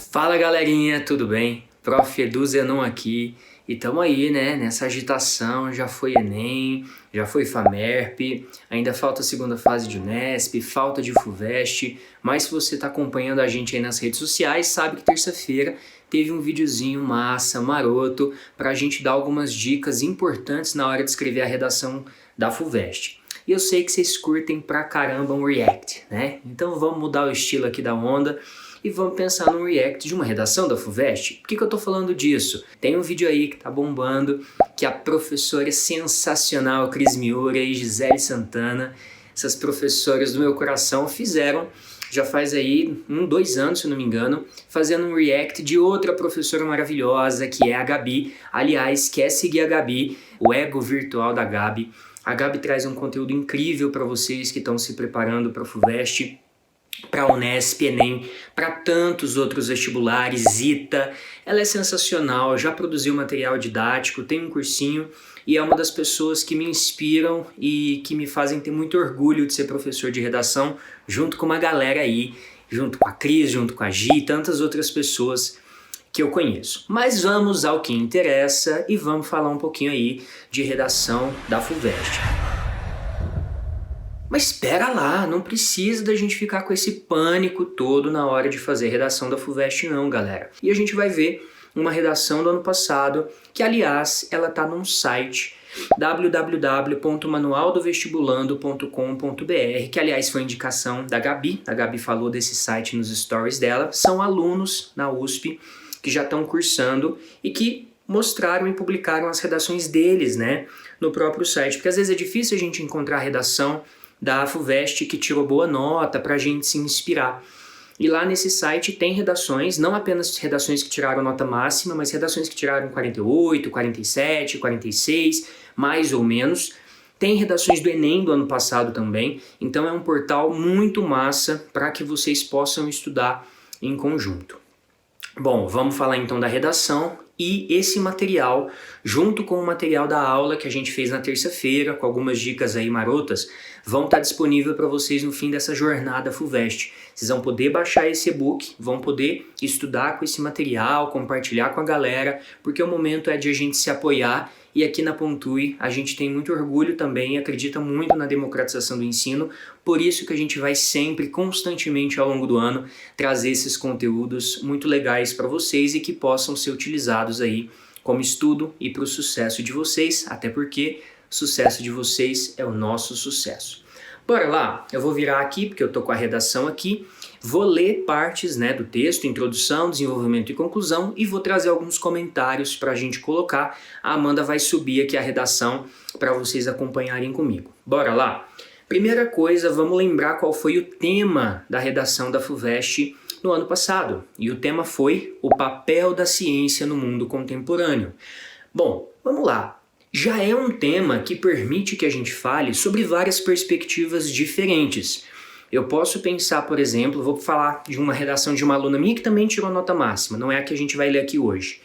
Fala galerinha, tudo bem? Prof. Edu Zenon aqui e tamo aí, né, nessa agitação. Já foi Enem, já foi Famerp, ainda falta a segunda fase de Unesp, falta de FUVEST, mas se você tá acompanhando a gente aí nas redes sociais, sabe que terça-feira teve um videozinho massa, maroto, pra gente dar algumas dicas importantes na hora de escrever a redação da FUVEST. E eu sei que vocês curtem pra caramba um React, né? Então vamos mudar o estilo aqui da onda e vamos pensar no react de uma redação da FUVEST. Por que eu tô falando disso? Tem um vídeo aí que tá bombando, que a professora sensacional Cris Miura e Gisele Santana, essas professoras do meu coração, fizeram, já faz aí 2 anos, se não me engano, fazendo um react de outra professora maravilhosa, que é a Gabi. Aliás, quer seguir a Gabi, o ego virtual da Gabi. A Gabi traz um conteúdo incrível para vocês que estão se preparando para a FUVEST, para a Unesp, Enem, para tantos outros vestibulares, ITA. Ela é sensacional, já produziu material didático, tem um cursinho e é uma das pessoas que me inspiram e que me fazem ter muito orgulho de ser professor de redação, junto com uma galera aí, junto com a Cris, junto com a Gi e tantas outras pessoas que eu conheço. Mas vamos ao que interessa e vamos falar um pouquinho aí de redação da FUVEST. Mas espera lá, não precisa da gente ficar com esse pânico todo na hora de fazer redação da FUVEST não, galera. E a gente vai ver uma redação do ano passado, que aliás, ela tá num site www.manualdovestibulando.com.br, que aliás foi indicação da Gabi. A Gabi falou desse site nos stories dela. São alunos na USP que já estão cursando e que mostraram e publicaram as redações deles, né, no próprio site. Porque às vezes é difícil a gente encontrar a redação da FUVEST que tirou boa nota para a gente se inspirar. E lá nesse site tem redações, não apenas redações que tiraram nota máxima, mas redações que tiraram 48, 47, 46, mais ou menos. Tem redações do Enem do ano passado também, então é um portal muito massa para que vocês possam estudar em conjunto. Bom, vamos falar então da redação e esse material, junto com o material da aula que a gente fez na terça-feira, com algumas dicas aí marotas, vão estar disponível para vocês no fim dessa jornada FUVEST. Vocês vão poder baixar esse e-book, vão poder estudar com esse material, compartilhar com a galera, porque o momento é de a gente se apoiar e aqui na Pontui a gente tem muito orgulho também, acredita muito na democratização do ensino, por isso que a gente vai sempre, constantemente ao longo do ano, trazer esses conteúdos muito legais para vocês e que possam ser utilizados aí como estudo e para o sucesso de vocês, até porque o sucesso de vocês é o nosso sucesso. Bora lá, eu vou virar aqui porque eu tô com a redação aqui, vou ler partes, né, do texto, introdução, desenvolvimento e conclusão e vou trazer alguns comentários para a gente colocar. A Amanda vai subir aqui a redação para vocês acompanharem comigo. Bora lá? Primeira coisa, vamos lembrar qual foi o tema da redação da FUVEST no ano passado. E o tema foi o papel da ciência no mundo contemporâneo. Bom, vamos lá. Já é um tema que permite que a gente fale sobre várias perspectivas diferentes. Eu posso pensar, por exemplo, vou falar de uma redação de uma aluna minha que também tirou nota máxima, não é a que a gente vai ler aqui hoje.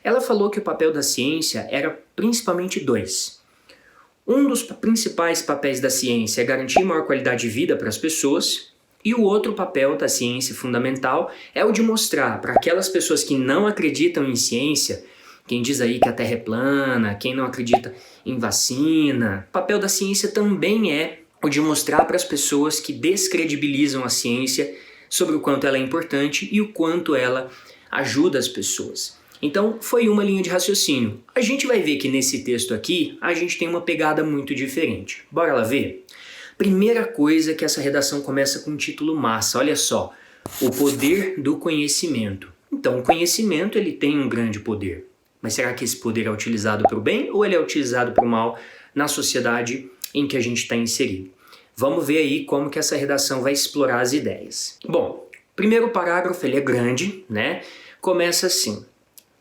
Ela falou que o papel da ciência era principalmente 2. Um dos principais papéis da ciência é garantir maior qualidade de vida para as pessoas, e o outro papel da ciência fundamental é o de mostrar para aquelas pessoas que não acreditam em ciência, quem diz aí que a Terra é plana, quem não acredita em vacina, o papel da ciência também é o de mostrar para as pessoas que descredibilizam a ciência sobre o quanto ela é importante e o quanto ela ajuda as pessoas. Então foi uma linha de raciocínio. A gente vai ver que nesse texto aqui a gente tem uma pegada muito diferente. Bora lá ver? Primeira coisa que essa redação começa com um título massa, olha só. O poder do conhecimento. Então o conhecimento ele tem um grande poder. Mas será que esse poder é utilizado para o bem ou ele é utilizado para o mal na sociedade em que a gente está inserido? Vamos ver aí como que essa redação vai explorar as ideias. Bom, primeiro parágrafo, ele é grande, né? Começa assim.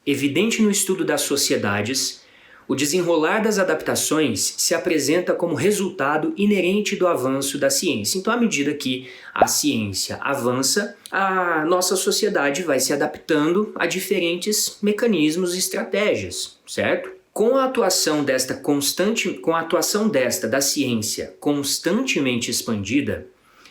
Evidente no estudo das sociedades, o desenrolar das adaptações se apresenta como resultado inerente do avanço da ciência. Então, à medida que a ciência avança, a nossa sociedade vai se adaptando a diferentes mecanismos e estratégias, certo? Com a atuação desta da ciência constantemente expandida,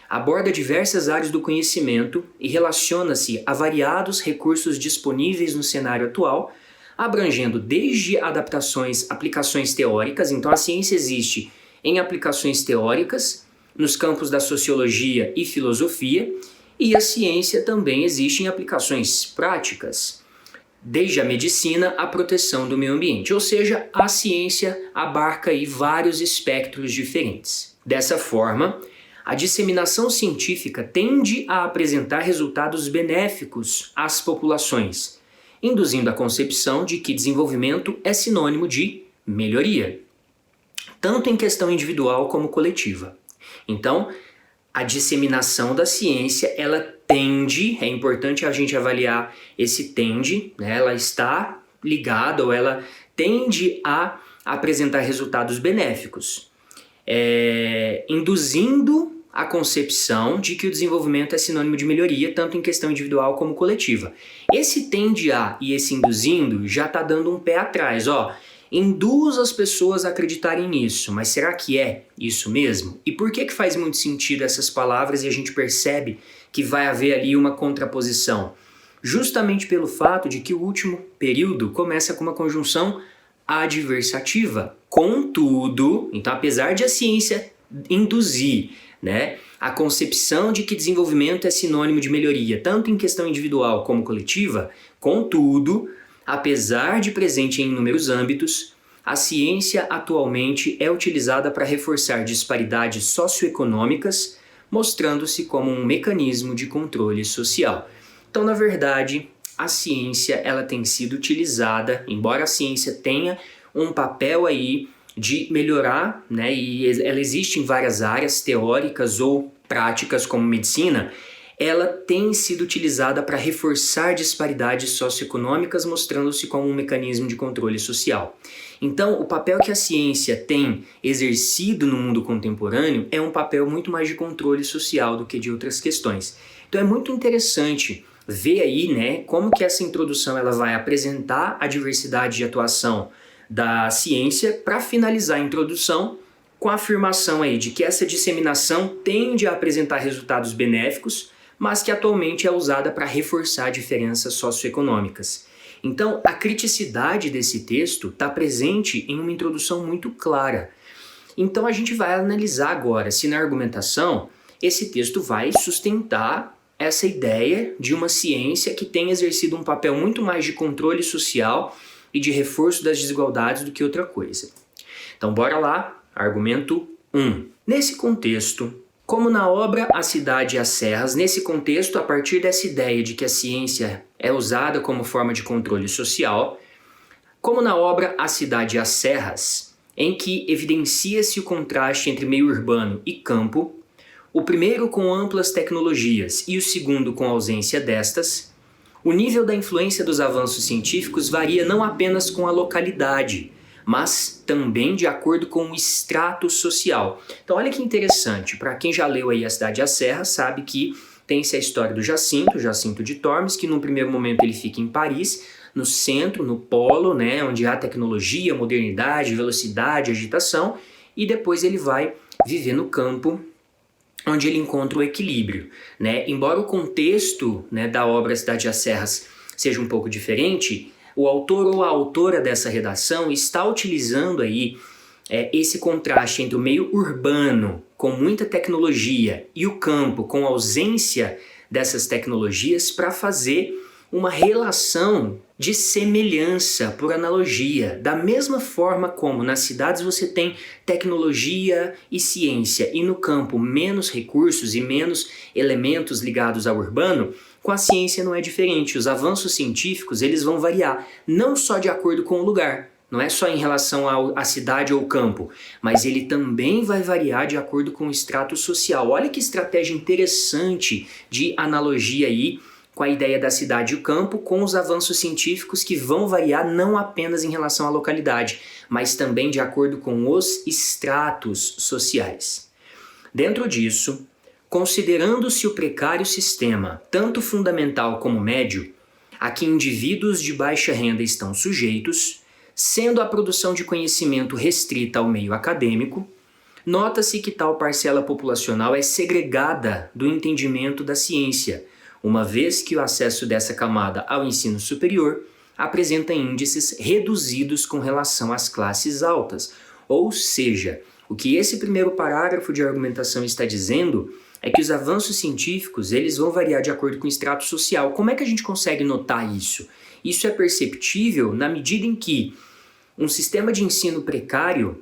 aborda diversas áreas do conhecimento e relaciona-se a variados recursos disponíveis no cenário atual, abrangendo desde aplicações teóricas. Então a ciência existe em aplicações teóricas, nos campos da sociologia e filosofia, e a ciência também existe em aplicações práticas, desde a medicina à proteção do meio ambiente. Ou seja, a ciência abarca aí vários espectros diferentes. Dessa forma, a disseminação científica tende a apresentar resultados benéficos às populações, induzindo a concepção de que desenvolvimento é sinônimo de melhoria, tanto em questão individual como coletiva. Então, a disseminação da ciência, ela tende, é importante a gente avaliar esse tende, né? Ela está ligada ou ela tende a apresentar resultados benéficos, induzindo a concepção de que o desenvolvimento é sinônimo de melhoria, tanto em questão individual como coletiva. Esse tende a e esse induzindo já está dando um pé atrás, induz as pessoas a acreditarem nisso, mas será que é isso mesmo? E por que faz muito sentido essas palavras e a gente percebe que vai haver ali uma contraposição? Justamente pelo fato de que o último período começa com uma conjunção adversativa. Contudo, então apesar de a ciência induzir, né, a concepção de que desenvolvimento é sinônimo de melhoria, tanto em questão individual como coletiva, contudo, apesar de presente em inúmeros âmbitos, a ciência atualmente é utilizada para reforçar disparidades socioeconômicas, mostrando-se como um mecanismo de controle social. Então, na verdade, a ciência ela tem sido utilizada, embora a ciência tenha um papel aí de melhorar, né, e ela existe em várias áreas teóricas ou práticas como medicina, ela tem sido utilizada para reforçar disparidades socioeconômicas, mostrando-se como um mecanismo de controle social. Então, o papel que a ciência tem exercido no mundo contemporâneo é um papel muito mais de controle social do que de outras questões. Então, é muito interessante ver aí, né, como que essa introdução ela vai apresentar a diversidade de atuação da ciência para finalizar a introdução com a afirmação aí de que essa disseminação tende a apresentar resultados benéficos, mas que atualmente é usada para reforçar diferenças socioeconômicas. Então, a criticidade desse texto está presente em uma introdução muito clara. Então, a gente vai analisar agora se na argumentação esse texto vai sustentar essa ideia de uma ciência que tem exercido um papel muito mais de controle social e de reforço das desigualdades do que outra coisa. Então, bora lá, argumento 1. Nesse contexto, como na obra A Cidade e as Serras, nesse contexto, a partir dessa ideia de que a ciência é usada como forma de controle social, como na obra A Cidade e as Serras, em que evidencia-se o contraste entre meio urbano e campo, o primeiro com amplas tecnologias e o segundo com ausência destas, o nível da influência dos avanços científicos varia não apenas com a localidade, mas também de acordo com o extrato social. Então olha que interessante, para quem já leu aí A Cidade e as Serras, sabe que tem-se a história do Jacinto de Tormes, que num primeiro momento ele fica em Paris, no centro, no polo, né, onde há tecnologia, modernidade, velocidade, agitação, e depois ele vai viver no campo, onde ele encontra o equilíbrio, né? Embora o contexto, né, da obra A Cidade e as Serras seja um pouco diferente, o autor ou a autora dessa redação está utilizando aí esse contraste entre o meio urbano com muita tecnologia e o campo com ausência dessas tecnologias para fazer uma relação de semelhança por analogia. Da mesma forma como nas cidades você tem tecnologia e ciência e no campo menos recursos e menos elementos ligados ao urbano, com a ciência não é diferente. Os avanços científicos eles vão variar, não só de acordo com o lugar, não é só em relação à cidade ou campo, mas ele também vai variar de acordo com o extrato social. Olha que estratégia interessante de analogia aí com a ideia da cidade e o campo, com os avanços científicos que vão variar não apenas em relação à localidade, mas também de acordo com os estratos sociais. Dentro disso, considerando-se o precário sistema, tanto fundamental como médio, a que indivíduos de baixa renda estão sujeitos, Sendo a produção de conhecimento restrita ao meio acadêmico, nota-se que tal parcela populacional é segregada do entendimento da ciência, uma vez que o acesso dessa camada ao ensino superior apresenta índices reduzidos com relação às classes altas. Ou seja, o que esse primeiro parágrafo de argumentação está dizendo é que os avanços científicos eles vão variar de acordo com o extrato social. Como é que a gente consegue notar isso? Isso é perceptível na medida em que um sistema de ensino precário,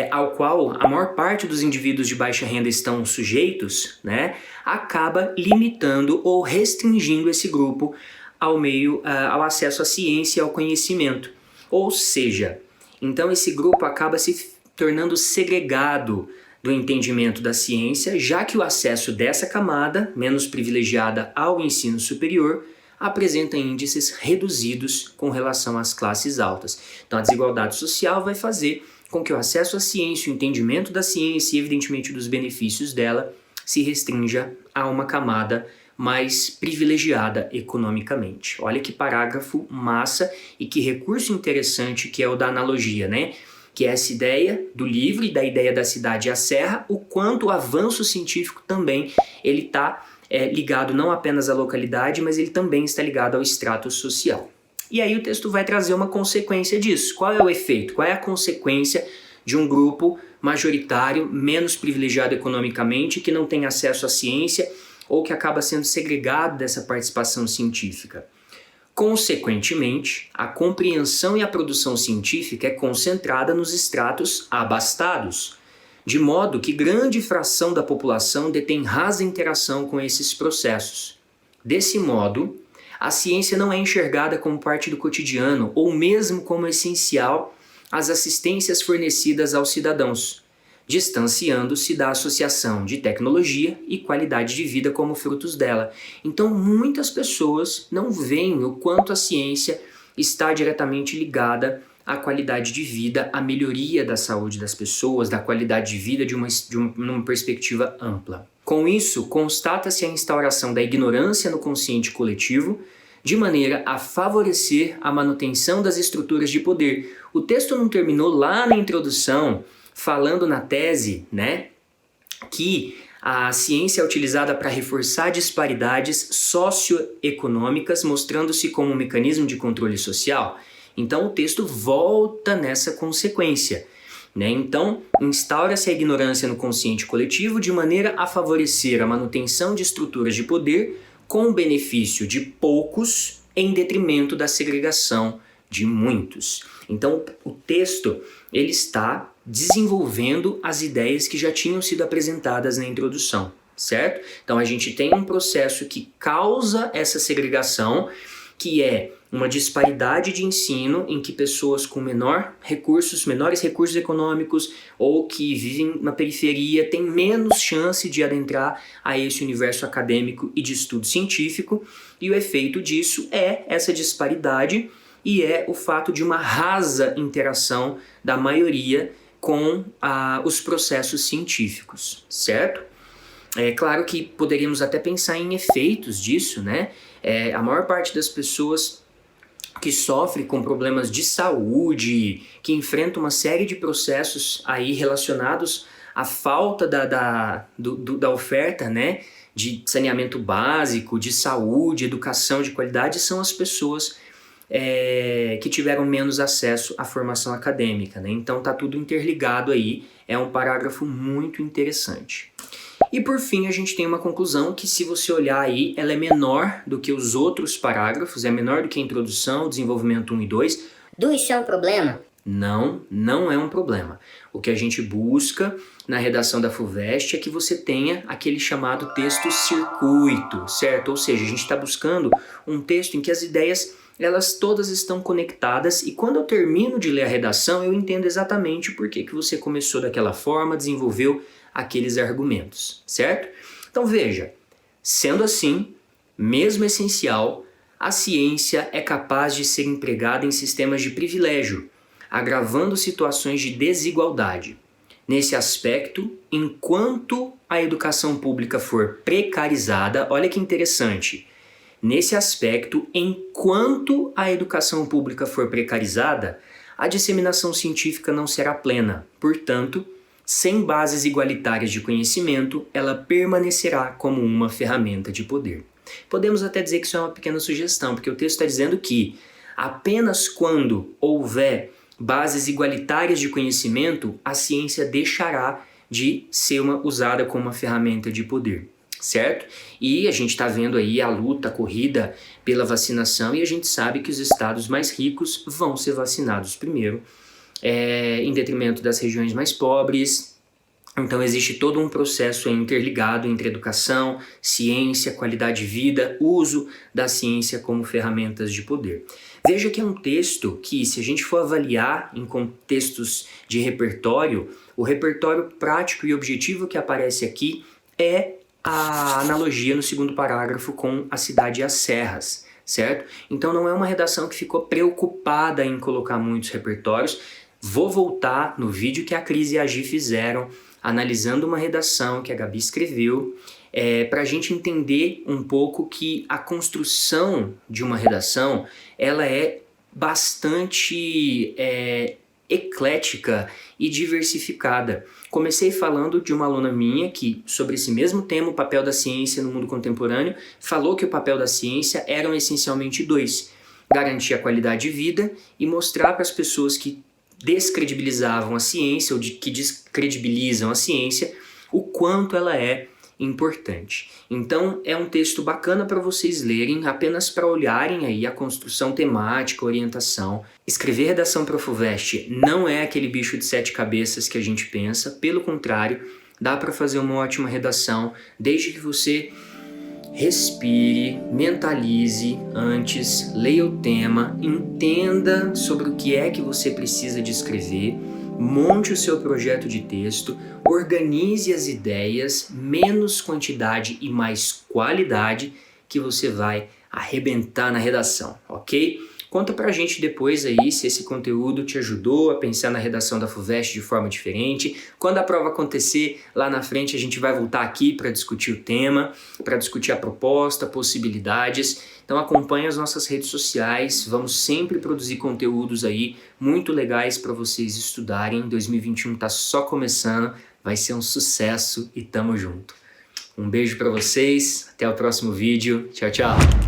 ao qual a maior parte dos indivíduos de baixa renda estão sujeitos, né, acaba limitando ou restringindo esse grupo ao acesso à ciência e ao conhecimento. Ou seja, então esse grupo acaba se tornando segregado do entendimento da ciência, já que o acesso dessa camada, menos privilegiada ao ensino superior, apresenta índices reduzidos com relação às classes altas. Então a desigualdade social vai fazer com que o acesso à ciência, o entendimento da ciência e evidentemente dos benefícios dela se restrinja a uma camada mais privilegiada economicamente. Olha que parágrafo massa e que recurso interessante que é o da analogia, né? Que é essa ideia do livro e da ideia da cidade e a serra, o quanto o avanço científico também ele está ligado não apenas à localidade, mas ele também está ligado ao extrato social. E aí o texto vai trazer uma consequência disso. Qual é o efeito? Qual é a consequência de um grupo majoritário, menos privilegiado economicamente, que não tem acesso à ciência ou que acaba sendo segregado dessa participação científica? Consequentemente, a compreensão e a produção científica é concentrada nos estratos abastados, de modo que grande fração da população detém rasa interação com esses processos. Desse modo, a ciência não é enxergada como parte do cotidiano ou mesmo como essencial às assistências fornecidas aos cidadãos, distanciando-se da associação de tecnologia e qualidade de vida como frutos dela. Então, muitas pessoas não veem o quanto a ciência está diretamente ligada à qualidade de vida, à melhoria da saúde das pessoas, da qualidade de vida numa perspectiva ampla. Com isso, constata-se a instauração da ignorância no consciente coletivo, de maneira a favorecer a manutenção das estruturas de poder. O texto não terminou lá na introdução, falando na tese, né, que a ciência é utilizada para reforçar disparidades socioeconômicas, mostrando-se como um mecanismo de controle social. Então o texto volta nessa consequência, né? Então instaura-se a ignorância no consciente coletivo de maneira a favorecer a manutenção de estruturas de poder com o benefício de poucos em detrimento da segregação de muitos. Então o texto ele está desenvolvendo as ideias que já tinham sido apresentadas na introdução, certo? Então a gente tem um processo que causa essa segregação, que é uma disparidade de ensino em que pessoas com menores recursos econômicos ou que vivem na periferia têm menos chance de adentrar a esse universo acadêmico e de estudo científico, e o efeito disso é essa disparidade e é o fato de uma rasa interação da maioria com os processos científicos, certo? É claro que poderíamos até pensar em efeitos disso, né? A maior parte das pessoas que sofre com problemas de saúde, que enfrenta uma série de processos aí relacionados à falta da oferta, né, de saneamento básico, de saúde, educação de qualidade, são as pessoas que tiveram menos acesso à formação acadêmica, né? Então tá tudo interligado aí, é um parágrafo muito interessante. E por fim a gente tem uma conclusão que, se você olhar aí, ela é menor do que os outros parágrafos, é menor do que a introdução, desenvolvimento 1 e 2. Isso é um problema? Não, não é um problema. O que a gente busca na redação da FUVEST é que você tenha aquele chamado texto circuito, certo? Ou seja, a gente está buscando um texto em que as ideias elas todas estão conectadas, e quando eu termino de ler a redação eu entendo exatamente por que você começou daquela forma, desenvolveu aqueles argumentos, certo? Então veja, sendo assim, mesmo essencial, a ciência é capaz de ser empregada em sistemas de privilégio, agravando situações de desigualdade. Nesse aspecto, enquanto a educação pública for precarizada, olha que interessante, nesse aspecto, enquanto a educação pública for precarizada, a disseminação científica não será plena. Portanto, sem bases igualitárias de conhecimento, ela permanecerá como uma ferramenta de poder. Podemos até dizer que isso é uma pequena sugestão, porque o texto está dizendo que apenas quando houver bases igualitárias de conhecimento, a ciência deixará de ser usada como uma ferramenta de poder, certo? E a gente está vendo aí a luta, a corrida pela vacinação, e a gente sabe que os estados mais ricos vão ser vacinados primeiro, em detrimento das regiões mais pobres. Então existe todo um processo interligado entre educação, ciência, qualidade de vida, uso da ciência como ferramentas de poder. Veja que é um texto que, se a gente for avaliar em contextos de repertório, o repertório prático e objetivo que aparece aqui é a analogia no segundo parágrafo com a cidade e as serras, certo? Então não é uma redação que ficou preocupada em colocar muitos repertórios. Vou voltar no vídeo que a Cris e a Gi fizeram, analisando uma redação que a Gabi escreveu, para a gente entender um pouco que a construção de uma redação ela é bastante eclética e diversificada. Comecei falando de uma aluna minha que, sobre esse mesmo tema, o papel da ciência no mundo contemporâneo, falou que o papel da ciência eram essencialmente dois: garantir a qualidade de vida e mostrar para as pessoas que descredibilizavam a ciência ou que descredibilizam a ciência o quanto ela é importante. Então é um texto bacana para vocês lerem, apenas para olharem aí a construção temática, orientação. Escrever redação para a FUVEST não é aquele bicho de 7 cabeças que a gente pensa, pelo contrário, dá para fazer uma ótima redação, desde que você respire, mentalize antes, leia o tema, entenda sobre o que é que você precisa de escrever, monte o seu projeto de texto, organize as ideias, menos quantidade e mais qualidade, que você vai arrebentar na redação, ok? Conta pra gente depois aí se esse conteúdo te ajudou a pensar na redação da FUVEST de forma diferente. Quando a prova acontecer, lá na frente a gente vai voltar aqui para discutir o tema, para discutir a proposta, possibilidades. Então acompanhe as nossas redes sociais, vamos sempre produzir conteúdos aí muito legais para vocês estudarem. 2021 tá só começando, vai ser um sucesso e tamo junto. Um beijo para vocês, até o próximo vídeo, tchau, tchau!